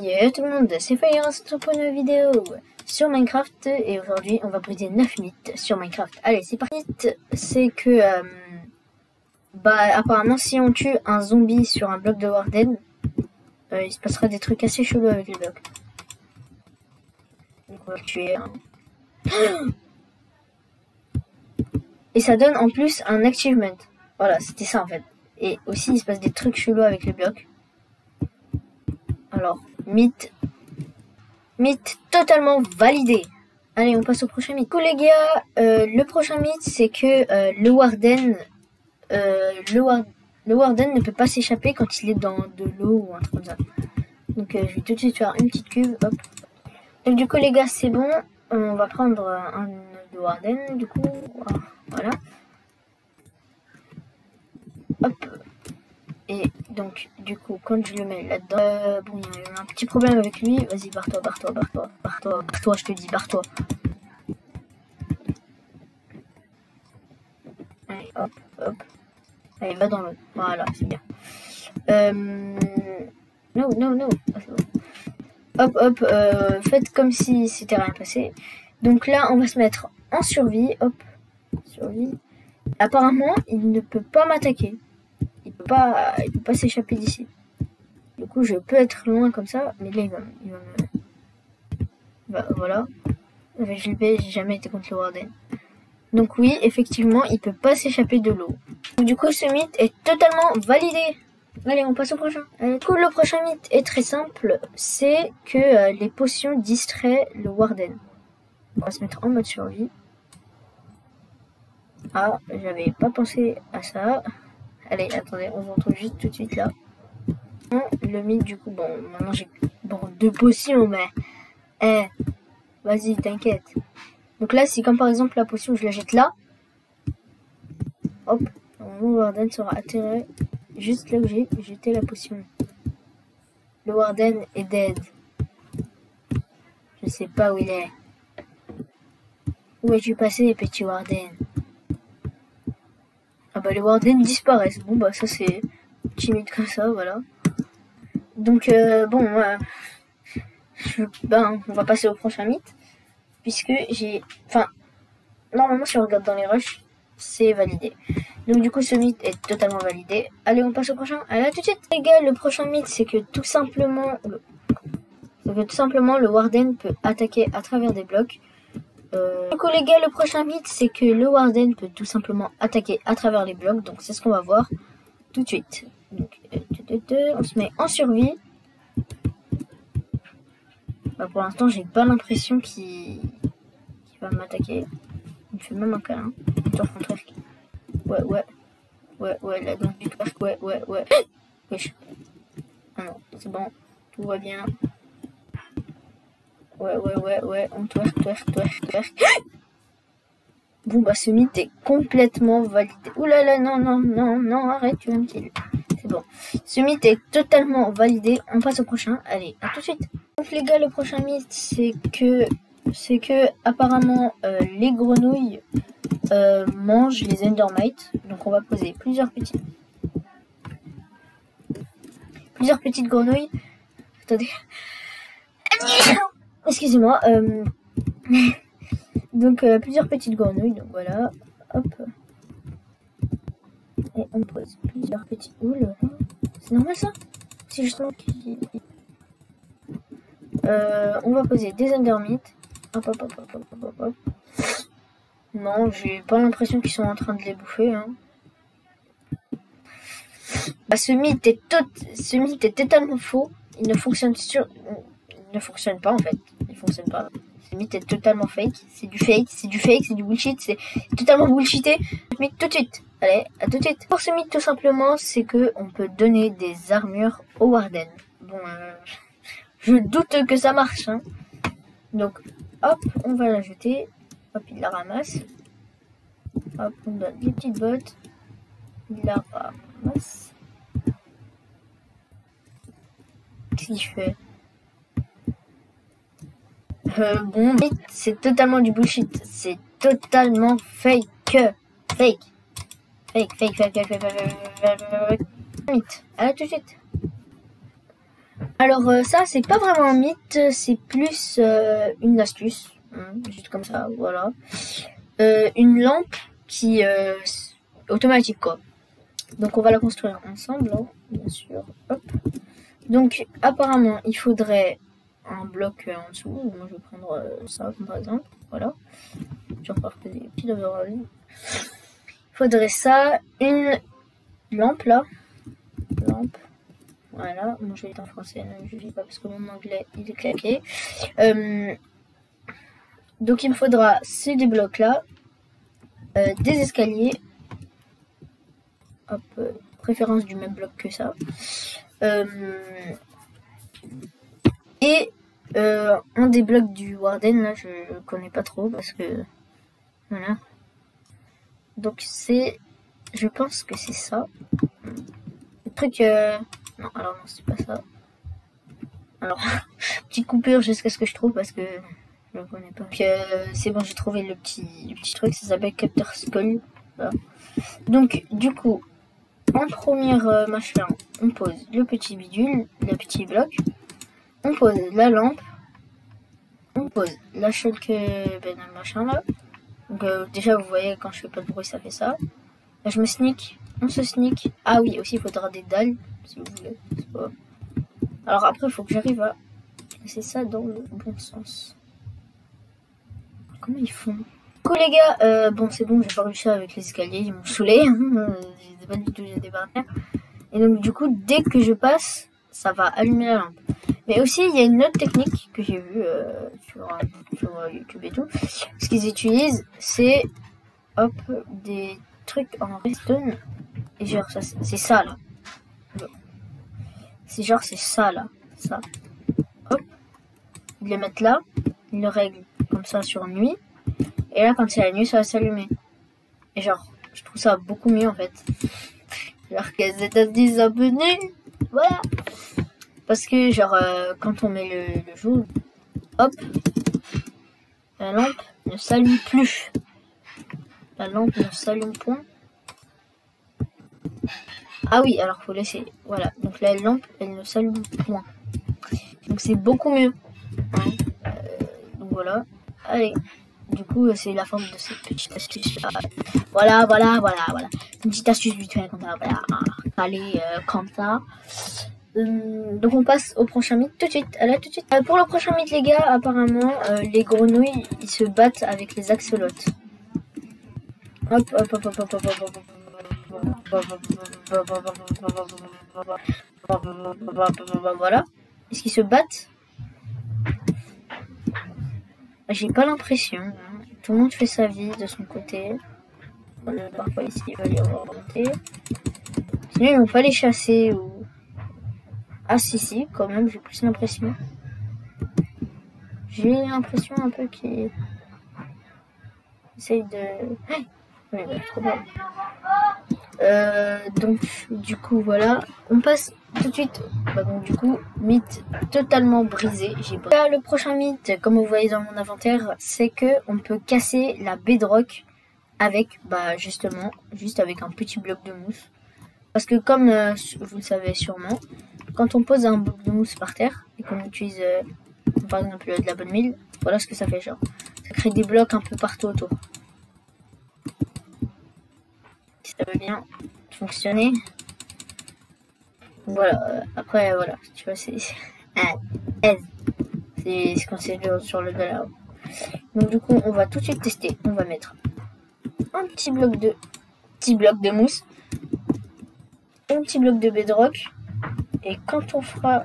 Yo tout le monde, c'est Fire pour une nouvelle vidéo sur Minecraft et aujourd'hui on va briser 9 mythes sur Minecraft. Allez, c'est parti. C'est que apparemment si on tue un zombie sur un bloc de Warden, il se passera des trucs assez chelous avec les blocs. Donc on va le tuer. Et ça donne en plus un achievement. Voilà, c'était ça en fait. Et aussi il se passe des trucs chelous avec les blocs. Alors, mythe totalement validé. Allez, on passe au prochain mythe. Du coup, les gars, le prochain mythe, c'est que le Warden ne peut pas s'échapper quand il est dans de l'eau ou un truc comme ça. Donc, je vais tout de suite faire une petite cuve. Hop. Donc, du coup, les gars, c'est bon. On va prendre un de Warden, du coup. Voilà. Hop. Et donc, du coup, quand je le mets là-dedans, bon, il y a un petit problème avec lui. Vas-y, barre-toi, je te dis, barre-toi. Allez, hop. Allez, va dans l'eau. Voilà, c'est bien. No. Ah, c'est bon. Hop, faites comme si c'était rien passé. Donc là, on va se mettre en survie. Hop, survie. Apparemment, il ne peut pas m'attaquer. Il peut pas s'échapper d'ici. Du coup, je peux être loin comme ça, mais là, il va me... voilà. J'ai jamais été contre le Warden. Donc oui, effectivement, il peut pas s'échapper de l'eau. Du coup, ce mythe est totalement validé. Allez, on passe au prochain. Du coup, le prochain mythe est très simple. C'est que les potions distraient le Warden. On va se mettre en mode survie. Ah, j'avais pas pensé à ça. Allez, attendez, on se retrouve juste tout de suite là. Le mythe, du coup, bon, maintenant j'ai 2 potions, mais... vas-y, t'inquiète. Donc là, si comme par exemple la potion, je la jette là. Hop, mon Warden sera atterré juste là où j'ai jeté la potion. Le Warden est dead. Je sais pas où il est. Où es-tu passé, petit Warden? Ah bah les Warden disparaissent. Bon bah ça c'est timide comme ça, voilà. Donc bon, on va passer au prochain mythe. Puisque normalement si on regarde dans les rushs, c'est validé. Donc du coup ce mythe est totalement validé. Allez, on passe au prochain. Allez, à tout de suite. Les gars, le prochain mythe c'est que tout simplement le Warden peut attaquer à travers des blocs. Du coup les gars, le prochain mythe c'est que le Warden peut tout simplement attaquer à travers les blocs. Donc c'est ce qu'on va voir tout de suite. Donc on se met en survie. Pour l'instant j'ai pas l'impression qu'il va m'attaquer. Il me fait même un câlin. Twerk. Ouais, là donc du twerk, ouais. Wesh. Ah non, c'est bon, tout va bien. Ouais, on twerk. Bon bah ce mythe est complètement validé. Oulala, non, arrête, tu vas me kill. C'est bon. Ce mythe est totalement validé. On passe au prochain. Allez, à tout de suite. Donc les gars, le prochain mythe c'est que apparemment les grenouilles mangent les endermites. Donc on va poser plusieurs petites grenouilles. Attendez. Excusez-moi. Donc plusieurs petites grenouilles. Donc voilà. Hop. Et on pose plusieurs petites. Ouh, c'est normal ça? C'est justement qu'il... on va poser des endermites. Hop. Non, j'ai pas l'impression qu'ils sont en train de les bouffer. Hein. Bah, ce mythe est totalement faux. Il ne fonctionne pas en fait. Il fonctionne pas. Ce mythe est totalement fake. C'est du bullshit. C'est totalement bullshité. Mythe tout de suite. Allez, à tout de suite. Pour ce mythe, tout simplement, c'est que on peut donner des armures au Warden. Bon, je doute que ça marche. Hein. Donc, hop, on va la jeter. Hop, il la ramasse. Hop, on donne des petites bottes. Il la ramasse. Qu'est-ce qu'il fait? Bon, c'est totalement du bullshit. C'est totalement fake. Fake. Mythe. À tout de suite. Alors ça, c'est pas vraiment un mythe, c'est plus une astuce. Juste comme ça, voilà. Une lampe qui automatique, quoi. Donc on va la construire ensemble, hein, bien sûr. Hop. Donc apparemment, il faudrait un bloc en dessous. Moi, je vais prendre ça, comme par exemple. Voilà. Je vais repartir des petits overalls. Il faudrait ça, une lampe là. Lampe. Voilà. Moi, je vais être en français, je ne lis pas parce que mon anglais, il est claqué. Donc il me faudra ces deux blocs là. Des escaliers. Hop, préférence du même bloc que ça. Et un des blocs du Warden, là, je connais pas trop parce que... Voilà. Donc c'est... Je pense que c'est ça. Le truc... Non, alors non, c'est pas ça. Alors, petite coupure jusqu'à ce que je trouve parce que je le connais pas. C'est bon, j'ai trouvé le petit truc, ça s'appelle Capteur Skull. Voilà. Donc, du coup, en première machin, on pose le petit bidule, le petit bloc. On pose la lampe. On pose la shulk, machin là. Donc déjà vous voyez quand je fais pas de bruit ça fait ça. Là je me sneak, on se sneak. Ah oui aussi il faudra des dalles si vous voulez. Pas... Alors après il faut que j'arrive à placer ça dans le bon sens. Comment ils font? Cool les gars, bon c'est bon j'ai pas réussi avec les escaliers, ils m'ont saoulé. J'ai pas du tout des barrières. Et donc du coup dès que je passe, ça va allumer la lampe. Mais aussi, il y a une autre technique que j'ai vue sur YouTube et tout. Ce qu'ils utilisent, c'est hop, des trucs en redstone. Et genre, c'est ça là. C'est genre, c'est ça là. Ça. Hop. Ils le mettent là. Ils le règlent comme ça sur nuit. Et là, quand c'est la nuit, ça va s'allumer. Et genre, je trouve ça beaucoup mieux en fait. Alors que c'est 10 abonnés. Voilà. Parce que genre quand on met le jour, hop, la lampe ne s'allume plus. La lampe ne s'allume point. Ah oui, alors faut laisser. Voilà, donc la lampe elle ne s'allume point. Donc c'est beaucoup mieux. Hein. Donc voilà. Allez. Du coup c'est la forme de cette petite astuce. Voilà. Une petite astuce vite fait comme ça. Voilà. Allez comme ça. Donc on passe au prochain mythe tout de suite. Allez, tout de suite. Pour le prochain mythe les gars, apparemment les grenouilles ils se battent avec les axolotes. Hop. Voilà. Est-ce qu'ils se battent? J'ai pas l'impression. Tout le monde fait sa vie de son côté. Parfois ici il va y avoir remonté. Sinon ils vont pas les chasser ou... Ah si, quand même, j'ai plus l'impression. J'ai l'impression un peu qu'ils essayent de... Ouais, trop bien. Donc, du coup, voilà. On passe tout de suite. Donc, du coup, mythe totalement brisé. Le prochain mythe, comme vous voyez dans mon inventaire, c'est que on peut casser la bedrock avec, justement, juste avec un petit bloc de mousse. Parce que comme vous le savez sûrement, quand on pose un bloc de mousse par terre et qu'on utilise par exemple de la bonne mille, voilà ce que ça fait genre. Ça crée des blocs un peu partout autour. Si ça veut bien fonctionner. Voilà, après voilà, tu vois c'est ce qu'on sait sur le dollar. Donc du coup on va tout de suite tester. On va mettre un petit bloc de mousse, un petit bloc de bedrock. Et quand on fera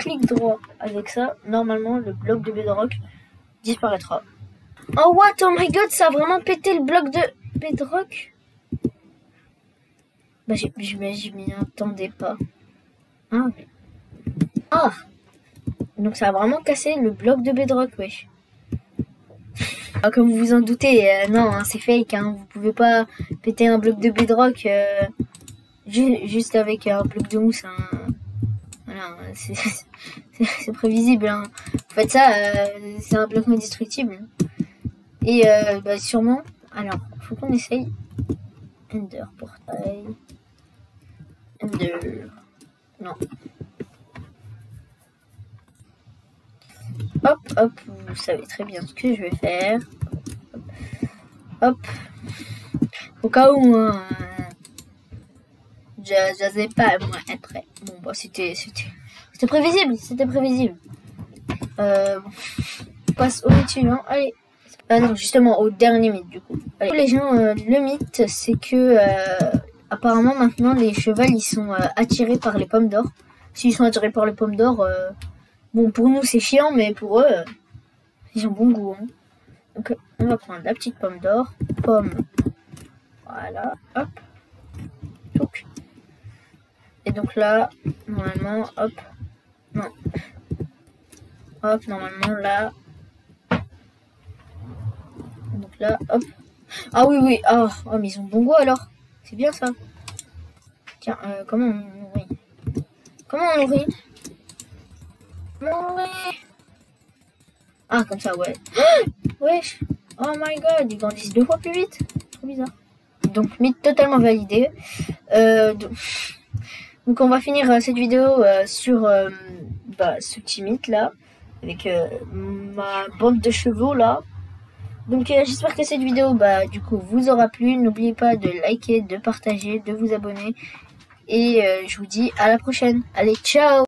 clic droit avec ça, normalement le bloc de bedrock disparaîtra. Oh what? Oh my god, ça a vraiment pété le bloc de bedrock. Je m'y attendais pas. Hein? Ah! Donc ça a vraiment cassé le bloc de bedrock, wesh. Comme vous vous en doutez, non, hein, c'est fake, hein, vous pouvez pas péter un bloc de bedrock juste avec un bloc de mousse, hein. Voilà, c'est prévisible. Hein. En fait, ça, c'est un bloc indestructible. Et sûrement. Alors, faut qu'on essaye. Ender portail. Ender. Non. Hop, hop, vous savez très bien ce que je vais faire. Hop. Au cas où, je sais pas, moi, après. Bon, bah, c'était prévisible, c'était prévisible. On passe au mythe suivant. Allez. Non, justement, au dernier mythe, du coup. Allez. Les gens, le mythe, c'est que, apparemment, maintenant, les chevals, ils sont attirés par les pommes d'or. S'ils sont attirés par les pommes d'or, bon, pour nous, c'est chiant, mais pour eux, ils ont bon goût. Hein. Donc, on va prendre la petite pomme d'or. Pomme. Voilà. Hop. Touc. Et donc là, normalement, hop. Non. Hop, normalement, là. Donc là, hop. Ah oui, oui. Oh, mais ils ont bon goût, alors. C'est bien, ça. Tiens, comment on nourrit? Comment on nourrit? Ah, comme ça, ouais. Wesh. Oh my god, ils grandissent 2 fois plus vite. Trop bizarre. Donc, mythe totalement validé. Donc, on va finir cette vidéo sur ce petit mythe là. Avec ma bande de chevaux là. Donc, j'espère que cette vidéo, du coup, vous aura plu. N'oubliez pas de liker, de partager, de vous abonner. Et je vous dis à la prochaine. Allez, ciao!